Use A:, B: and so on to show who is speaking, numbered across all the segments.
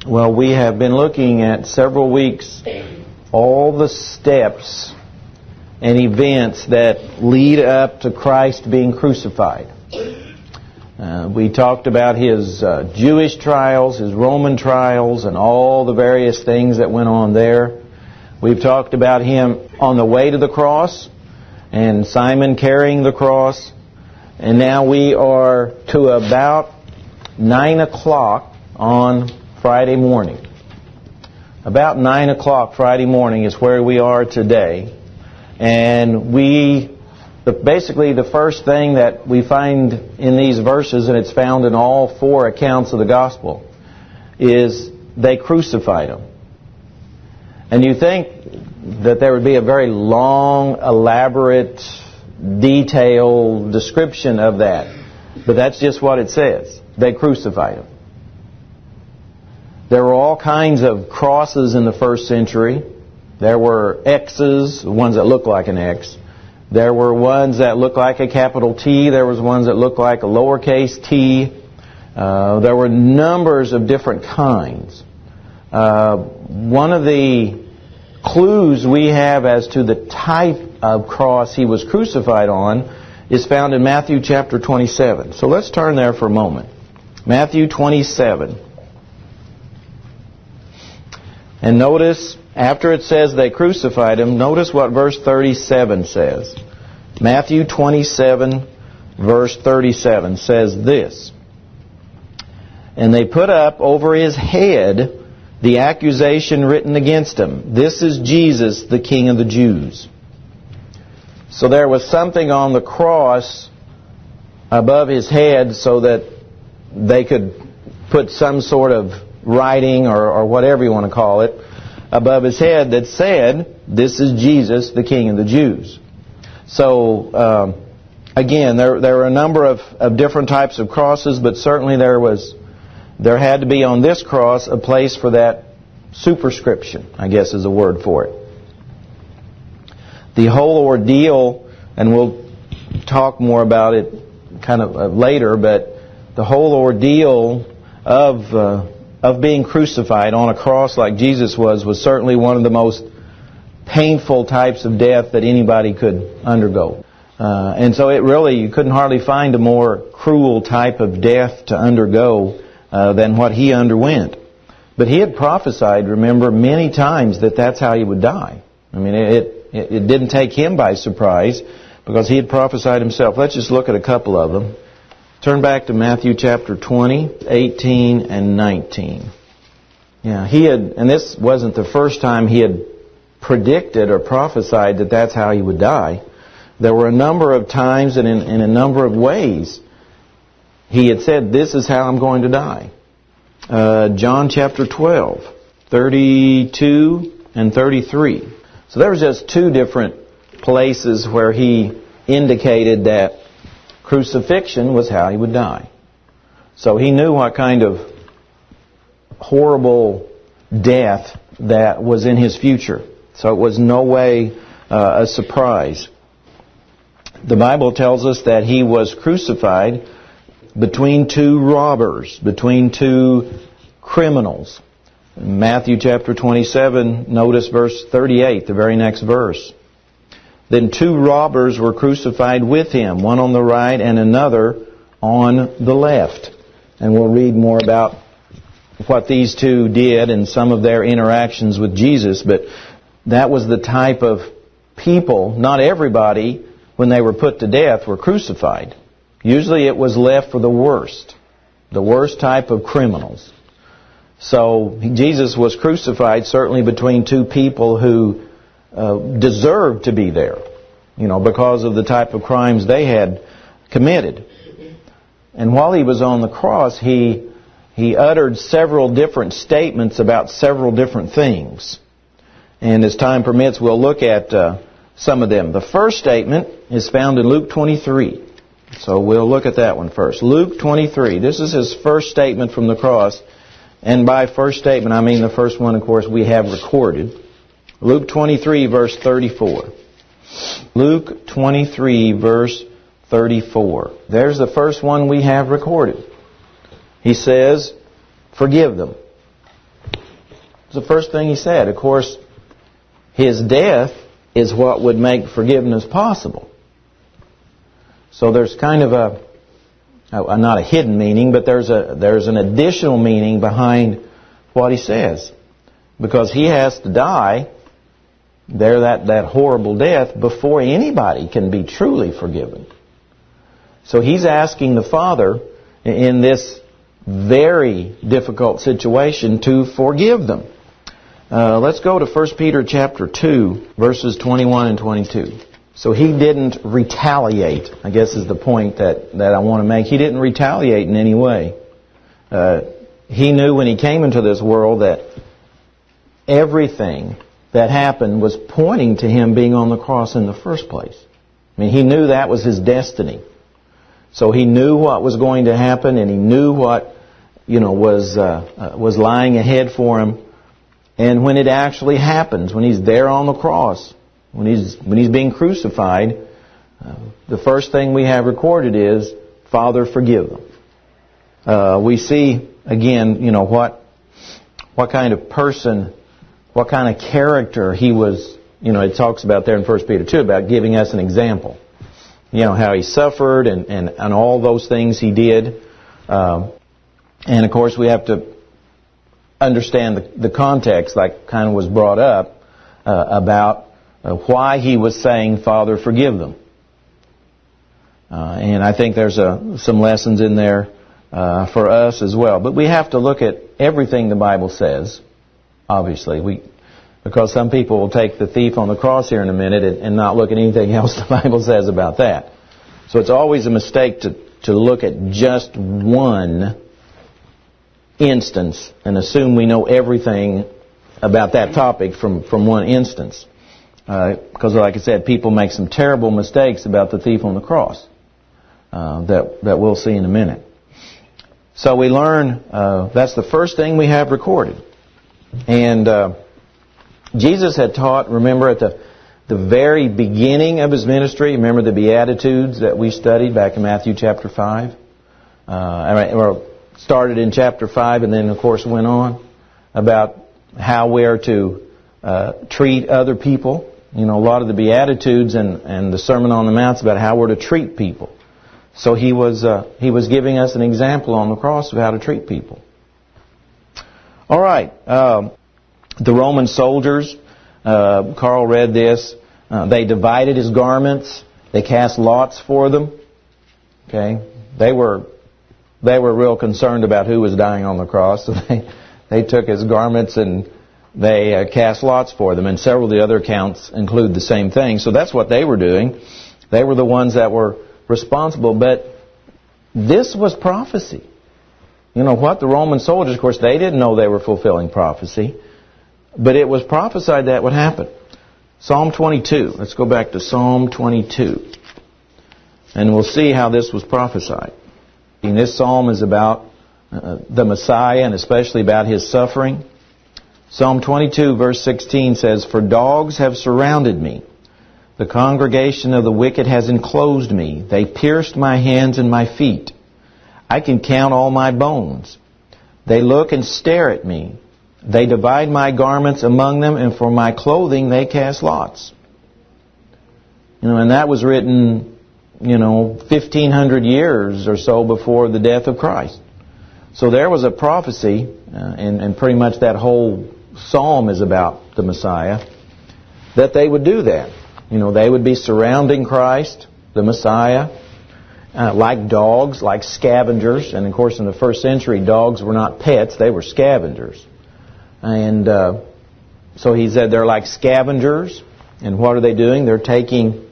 A: Well, we have been looking at several weeks all the steps and events that lead up to Christ being crucified. We talked about His Jewish trials, His Roman trials, and all the various things that went on there. We've talked about Him on the way to the cross and Simon carrying the cross. And now we are to about 9 o'clock on Friday morning. About 9 o'clock Friday morning is where we are today. And basically the first thing that we find in these verses, and it's found in all four accounts of the gospel, is they crucified Him. And you think that there would be a very long, elaborate, detailed description of that. But that's just what it says. They crucified Him. There were all kinds of crosses in the first century. There were X's, ones that look like an X. There were ones that looked like a capital T. There was ones that looked like a lowercase t. There were numbers of different kinds. One of the clues we have as to the type of cross He was crucified on is found in Matthew chapter 27. So let's turn there for a moment. Matthew 27. And notice, after it says they crucified Him, notice what verse 37 says. Matthew 27, verse 37 says this. And they put up over His head the accusation written against Him. This is Jesus, the King of the Jews. So there was something on the cross above His head so that they could put some sort of writing or whatever you want to call it above His head that said, this is Jesus, the King of the Jews. So, again, there were a number of different types of crosses, but certainly there had to be on this cross a place for that superscription, I guess is a word for it. The whole ordeal, and we'll talk more about it kind of later, but the whole ordeal of being crucified on a cross like Jesus was certainly one of the most painful types of death that anybody could undergo. And so you couldn't hardly find a more cruel type of death to undergo than what He underwent. But He had prophesied, remember, many times that that's how He would die. I mean, it didn't take Him by surprise because He had prophesied Himself. Let's just look at a couple of them. Turn back to Matthew chapter 20, 18 and 19. Yeah, He had, and this wasn't the first time He had predicted or prophesied that that's how He would die. There were a number of times and in a number of ways He had said, this is how I'm going to die. John chapter 12, 32 and 33. So there was just two different places where He indicated that crucifixion was how He would die. So He knew what kind of horrible death that was in His future. So it was no way a surprise. The Bible tells us that He was crucified between two robbers, between two criminals. In Matthew chapter 27, notice verse 38, the very next verse. Then two robbers were crucified with Him, one on the right and another on the left. And we'll read more about what these two did and some of their interactions with Jesus. But that was the type of people, not everybody, when they were put to death, were crucified. Usually it was left for the worst type of criminals. So Jesus was crucified certainly between two people who deserved to be there, because of the type of crimes they had committed. And while He was on the cross, He uttered several different statements about several different things. And as time permits, we'll look at some of them. The first statement is found in Luke 23. So we'll look at that one first. Luke 23. This is His first statement from the cross. And by first statement, I mean the first one, of course, we have recorded. Luke 23, verse 34. Luke 23, verse 34. There's the first one we have recorded. He says, forgive them. It's the first thing he said. Of course, his death is what would make forgiveness possible. So there's kind of not a hidden meaning, but there's an additional meaning behind what he says. Because he has to die that horrible death before anybody can be truly forgiven. So he's asking the Father in this very difficult situation to forgive them. Let's go to 1 Peter chapter 2, verses 21 and 22. So he didn't retaliate, I guess is the point that I want to make. He didn't retaliate in any way. He knew when he came into this world that everything that happened was pointing to him being on the cross in the first place. I mean, he knew that was his destiny. So he knew what was going to happen, and he knew what was lying ahead for him. And when it actually happens, when he's there on the cross, when he's being crucified, the first thing we have recorded is, Father, forgive them. We see again, what kind of person, what kind of character he was. It talks about there in 1 Peter 2 about giving us an example. How he suffered and all those things he did. And of course we have to understand the context, like kind of was brought up, about why he was saying, Father, forgive them. And I think there's some lessons in there for us as well. But we have to look at everything the Bible says, obviously. Because some people will take the thief on the cross here in a minute and not look at anything else the Bible says about that. So it's always a mistake to look at just one instance and assume we know everything about that topic from one instance. Because like I said, people make some terrible mistakes about the thief on the cross that we'll see in a minute. So we learn that's the first thing we have recorded. And Jesus had taught, remember, at the very beginning of His ministry, remember the Beatitudes that we studied back in Matthew chapter 5? Or started in chapter 5 and then, of course, went on about how we are to treat other people. A lot of the Beatitudes and the Sermon on the Mount's about how we're to treat people. So He was giving us an example on the cross of how to treat people. All right. The Roman soldiers, Carl read this, they divided His garments. They cast lots for them. Okay, they were real concerned about who was dying on the cross. So they took His garments and they cast lots for them. And several of the other accounts include the same thing. So that's what they were doing. They were the ones that were responsible. But this was prophecy. What? The Roman soldiers, of course, they didn't know they were fulfilling prophecy. But it was prophesied that would happen. Psalm 22. Let's go back to Psalm 22. And we'll see how this was prophesied. And this psalm is about the Messiah and especially about His suffering. Psalm 22 verse 16 says, For dogs have surrounded me. The congregation of the wicked has enclosed me. They pierced my hands and my feet. I can count all my bones. They look and stare at me. They divide my garments among them, and for my clothing they cast lots. And that was written, 1,500 years or so before the death of Christ. So there was a prophecy, and pretty much that whole psalm is about the Messiah, that they would do that. They would be surrounding Christ, the Messiah, like dogs, like scavengers. And of course in the first century, dogs were not pets, they were scavengers. And so he said they're like scavengers. And what are they doing? They're taking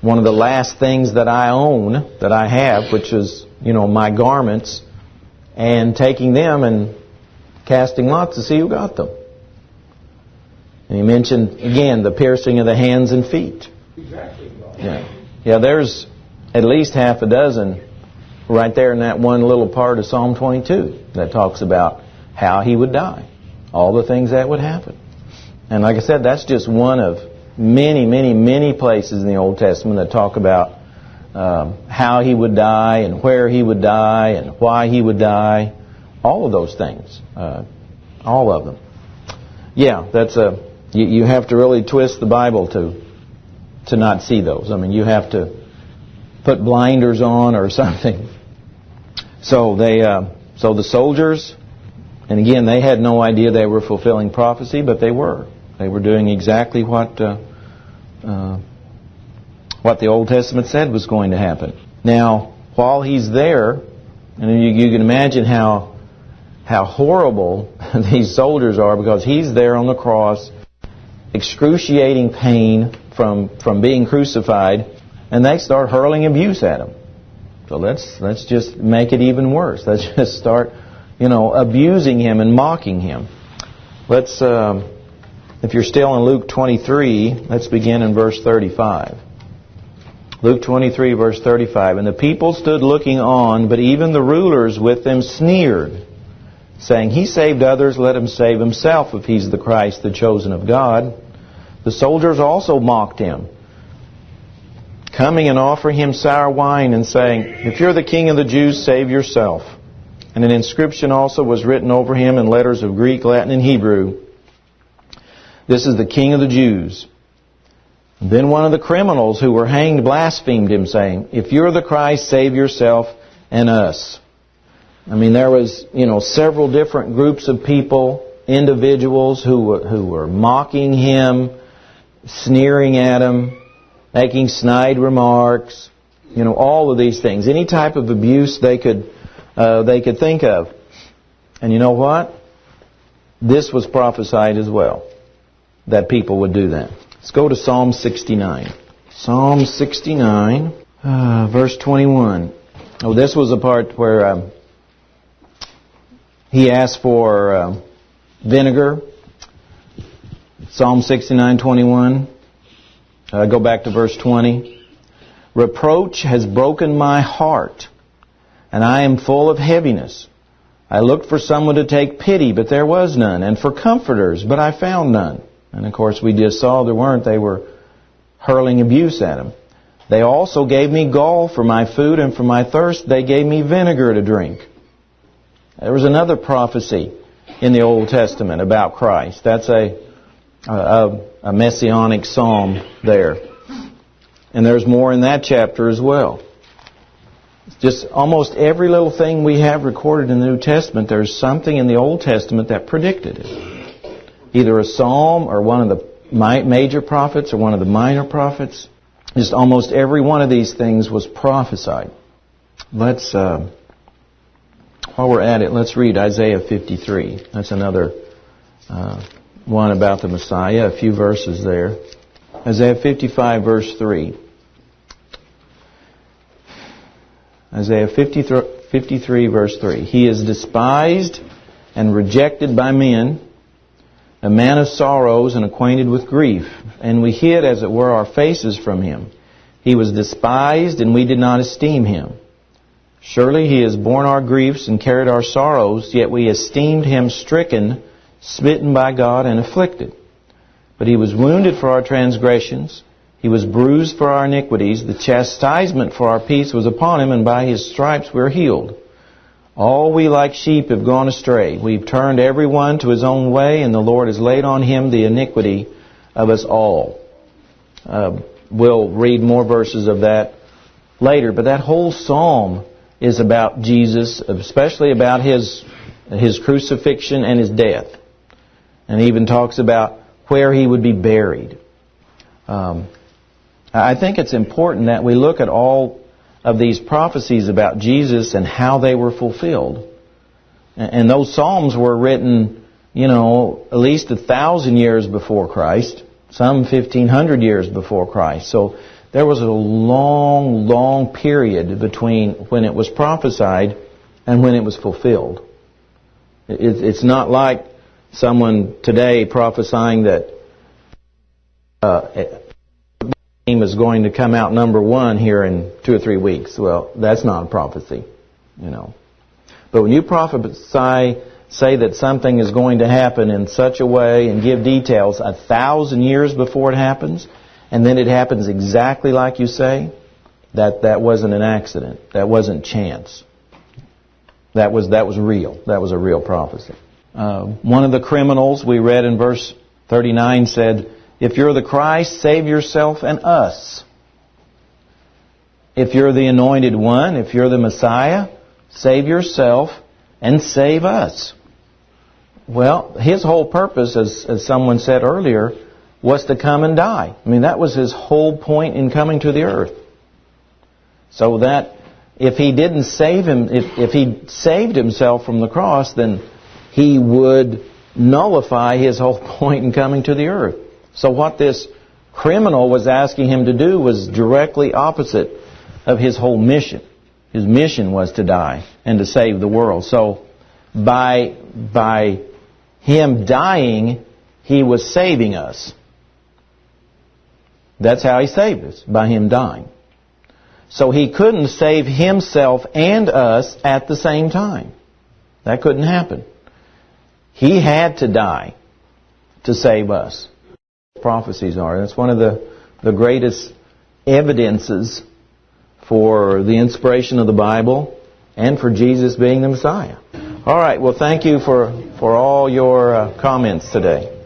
A: one of the last things that I own, that I have, which is, my garments, and taking them and casting lots to see who got them. And he mentioned, again, the piercing of the hands and feet.
B: Exactly.
A: Yeah, there's at least half a dozen right there in that one little part of Psalm 22 that talks about how He would die. All the things that would happen. And like I said, that's just one of many, many, many places in the Old Testament that talk about how He would die and where He would die and why He would die. All of those things. All of them. Yeah, that's you have to really twist the Bible to not see those. I mean, you have to put blinders on or something. So so the soldiers, and again, they had no idea they were fulfilling prophecy, but they were. They were doing exactly what the Old Testament said was going to happen. Now, while he's there, and you can imagine how horrible these soldiers are, because he's there on the cross, excruciating pain from being crucified, and they start hurling abuse at him. So let's just make it even worse. Let's just start, abusing him and mocking him. Let's, if you're still in Luke 23, let's begin in verse 35. Luke 23, verse 35. And the people stood looking on, but even the rulers with them sneered, saying, He saved others, let him save himself, if he's the Christ, the chosen of God. The soldiers also mocked him, coming and offering him sour wine, and saying, If you're the king of the Jews, save yourself. And an inscription also was written over him in letters of Greek, Latin, and Hebrew, This is the King of the Jews. Then one of the criminals who were hanged blasphemed him, saying, If you're the Christ, save yourself and us. I mean, there was, several different groups of people, individuals who were mocking him, sneering at him, making snide remarks, all of these things. Any type of abuse they could think of. And you know what? This was prophesied as well, that people would do that. Let's go to Psalm 69. Psalm 69, verse 21. Oh, this was a part where he asked for vinegar. Psalm 69:21. Go back to verse 20. Reproach has broken my heart, and I am full of heaviness. I looked for someone to take pity, but there was none, and for comforters, but I found none. And of course we just saw there weren't. They were hurling abuse at him. They also gave me gall for my food, and for my thirst they gave me vinegar to drink. There was another prophecy in the Old Testament about Christ. That's a messianic psalm there. And there's more in that chapter as well. Just almost every little thing we have recorded in the New Testament, there's something in the Old Testament that predicted it. Either a psalm or one of the major prophets or one of the minor prophets. Just almost every one of these things was prophesied. Let's, while we're at it, let's read Isaiah 53. That's another one about the Messiah. A few verses there. Isaiah 55, verse 3. Isaiah 53, verse 3. He is despised and rejected by men, a man of sorrows and acquainted with grief, and we hid, as it were, our faces from him. He was despised, and we did not esteem him. Surely he has borne our griefs and carried our sorrows, yet we esteemed him stricken, smitten by God, and afflicted. But he was wounded for our transgressions, he was bruised for our iniquities. The chastisement for our peace was upon him, and by his stripes we are healed. All we like sheep have gone astray. We've turned every one to his own way, and the Lord has laid on him the iniquity of us all. We'll read more verses of that later, but that whole psalm is about Jesus, especially about his crucifixion and his death. And even talks about where he would be buried. I think it's important that we look at all of these prophecies about Jesus and how they were fulfilled. And those psalms were written, at least 1,000 years before Christ, some 1,500 years before Christ. So there was a long, long period between when it was prophesied and when it was fulfilled. It's not like someone today prophesying that is going to come out number one here in 2 or 3 weeks. Well, that's not a prophecy, But when you prophesy, say that something is going to happen in such a way and give details 1,000 years before it happens, and then it happens exactly like you say, that wasn't an accident. That wasn't chance. That was real. That was a real prophecy. One of the criminals we read in verse 39 said, "If you're the Christ, save yourself and us. If you're the Anointed One, if you're the Messiah, save yourself and save us." Well, His whole purpose, as someone said earlier, was to come and die. I mean, that was His whole point in coming to the earth. So that if He didn't save Him, if He saved Himself from the cross, then He would nullify His whole point in coming to the earth. So what this criminal was asking Him to do was directly opposite of His whole mission. His mission was to die and to save the world. So by Him dying, He was saving us. That's how He saved us, by Him dying. So He couldn't save Himself and us at the same time. That couldn't happen. He had to die to save us. Prophecies are. That's one of the greatest evidences for the inspiration of the Bible and for Jesus being the Messiah. All right. Well, thank you for all your comments today.